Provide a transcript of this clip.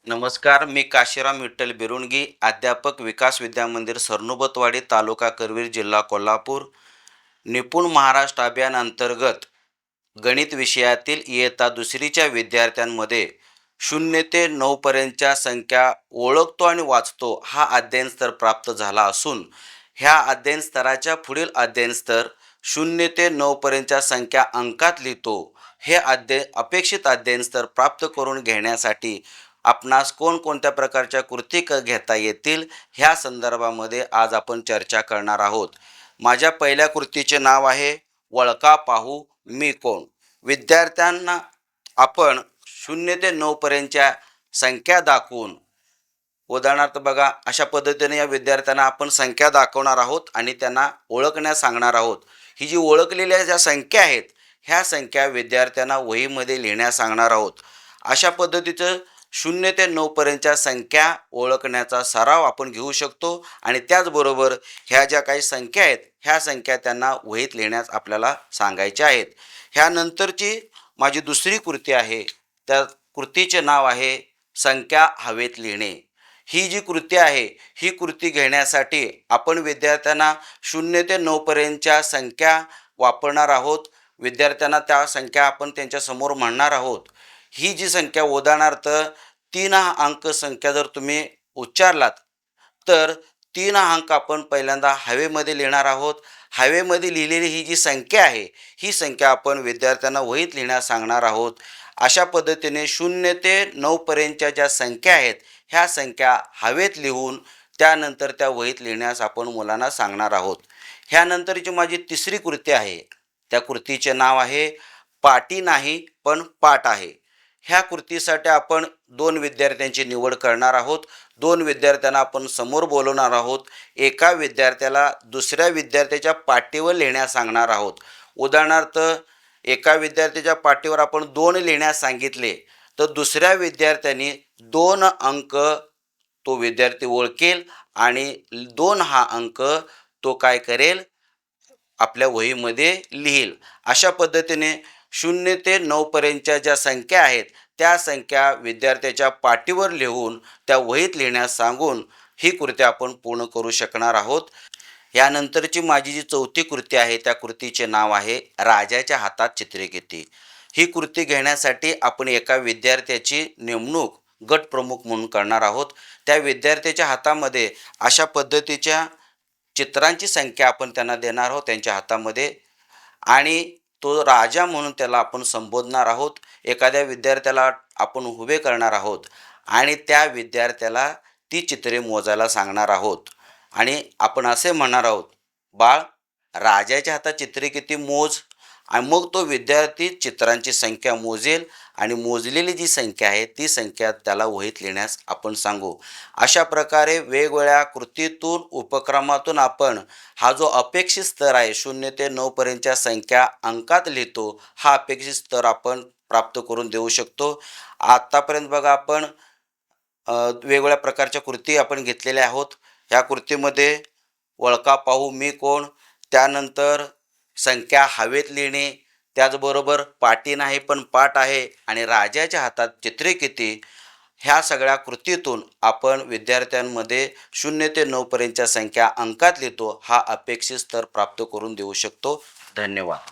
नमस्कार, मी काशीराम विठ्ठल बिरुणगी, अध्यापक विकास विद्यामंदिर सरनोबतवाडी, तालुका करवीर, जिल्हा कोल्हापूर. निपुण महाराष्ट्र अभियान अंतर्गत गणित विषयातील इयत्ता दुसरीच्या विद्यार्थ्यांमध्ये 0 ते 9 पर्यंतच्या संख्या ओळखतो आणि वाचतो हा अध्ययन स्तर प्राप्त झाला असून ह्या अध्ययन स्तराच्या पुढील अध्ययन स्तर 0 ते 9 पर्यंतच्या संख्या अंकात लिहितो हे अपेक्षित अध्ययन स्तर प्राप्त करून घेण्यासाठी आपणास कोणकोणत्या प्रकारच्या कृती घेता येतील ह्या संदर्भामध्ये आज आपण चर्चा करणार आहोत. माझ्या पहिल्या कृतीचे नाव आहे वळका पाहू मी कोण. विद्यार्थ्यांना आपण 0 ते 9 पर्यंतच्या संख्या दाखवून, उदाहरणार्थ बघा, अशा पद्धतीने या विद्यार्थ्यांना आपण संख्या दाखवणार आहोत आणि त्यांना ओळखण्यास सांगणार आहोत. ही जी ओळखलेल्या ज्या संख्या आहेत ह्या संख्या विद्यार्थ्यांना वहीमध्ये लिहिण्यास सांगणार आहोत. अशा पद्धतीचं 0 ते 9 पर्यंतच्या संख्या ओळखण्याचा सराव आपण घेऊ शकतो आणि त्याचबरोबर ह्या ज्या काही संख्या आहेत ह्या संख्या त्यांना वहीत लिहिण्यास आपल्याला सांगायच्या आहेत. ह्यानंतरची माझी दुसरी कृती आहे, त्या कृतीचे नाव आहे संख्या हवेत लिहिणे. ही जी कृती आहे ही कृती घेण्यासाठी आपण विद्यार्थ्यांना 0 ते 9 पर्यंतच्या संख्या वापरणार आहोत. विद्यार्थ्यांना त्या संख्या आपण त्यांच्यासमोर म्हणणार आहोत. ही जी संख्या, उदाहरणार्थ 3 हा अंक संख्या जर तुम्ही उच्चारलात तर 3 हा अंक आपण पहिल्यांदा हवेमध्ये लिहिणार आहोत. हवेमध्ये लिहिलेली ही जी संख्या आहे ही संख्या आपण विद्यार्थ्यांना वहीत लिहिण्यास सांगणार आहोत. अशा पद्धतीने 0 ते 9 पर्यंतच्या ज्या संख्या आहेत ह्या संख्या हवेत लिहून त्यानंतर त्या वहीत लिहिण्यास आपण मुलांना सांगणार आहोत. ह्यानंतरची माझी तिसरी कृती आहे, त्या कृतीचे नाव आहे पाटी नाही पण पाठ आहे. ह्या कृतीसाठी आपण 2 विद्यार्थ्यांची निवड करणार आहोत. 2 विद्यार्थ्यांना आपण समोर बोलवणार आहोत. एका विद्यार्थ्याला दुसऱ्या विद्यार्थ्याच्या पाटीवर लिहिण्यास सांगणार आहोत. उदाहरणार्थ एका विद्यार्थ्याच्या पाटीवर आपण 2 लिहिण्यास सांगितले तर दुसऱ्या विद्यार्थ्याने 2 अंक तो विद्यार्थी ओळखेल आणि 2 हा अंक तो काय करेल, आपल्या वहीमध्ये लिहिल. अशा पद्धतीने 0 ते 9 पर्यंतच्या ज्या संख्या आहेत त्या संख्या विद्यार्थ्याच्या पाटीवर लिहून त्या वहीत लिहिण्यास सांगून ही कृती आपण पूर्ण करू शकणार आहोत. यानंतरची माझी जी चौथी कृती आहे त्या कृतीचे नाव आहे राजाच्या हातात चित्रिकिती. ही कृती घेण्यासाठी आपण एका विद्यार्थ्याची नेमणूक गटप्रमुख म्हणून करणार आहोत. त्या विद्यार्थ्याच्या हातामध्ये अशा पद्धतीच्या चित्रांची संख्या आपण त्यांना देणार आहोत त्यांच्या हातामध्ये आणि तो राजा म्हणून त्याला आपण संबोधणार आहोत. एखाद्या विद्यार्थ्याला आपण उभे करणार आहोत आणि त्या विद्यार्थ्याला ती चित्रे मोजायला सांगणार आहोत आणि आपण असे म्हणणार आहोत, बाळ, राजाच्या हातात चित्रे किती मोज. आणि मग तो विद्यार्थी चित्रांची संख्या मोजेल आणि मोजलेली जी संख्या आहे ती संख्या त्याला वहीत लिहिण्यास आपण सांगू. अशा प्रकारे वेगवेगळ्या कृतीतून, उपक्रमातून आपण हा जो अपेक्षित स्तर आहे 0 ते 9 पर्यंतच्या संख्या अंकात लिहितो हा अपेक्षित स्तर आपण प्राप्त करून देऊ शकतो. आत्तापर्यंत बघा आपण वेगवेगळ्या प्रकारच्या कृती आपण घेतलेल्या आहोत. ह्या कृतीमध्ये वळका पाहू मी कोण, त्यानंतर संख्या हवेत लिहिणे, त्याचबरोबर पाटी नाही पण पाठ आहे आणि राजाच्या हातात चित्रे किती, ह्या सगळ्या कृतीतून आपण विद्यार्थ्यांमध्ये 0 ते 9 पर्यंतच्या संख्या अंकात लिहितो हा अपेक्षित स्तर प्राप्त करून देऊ शकतो. धन्यवाद.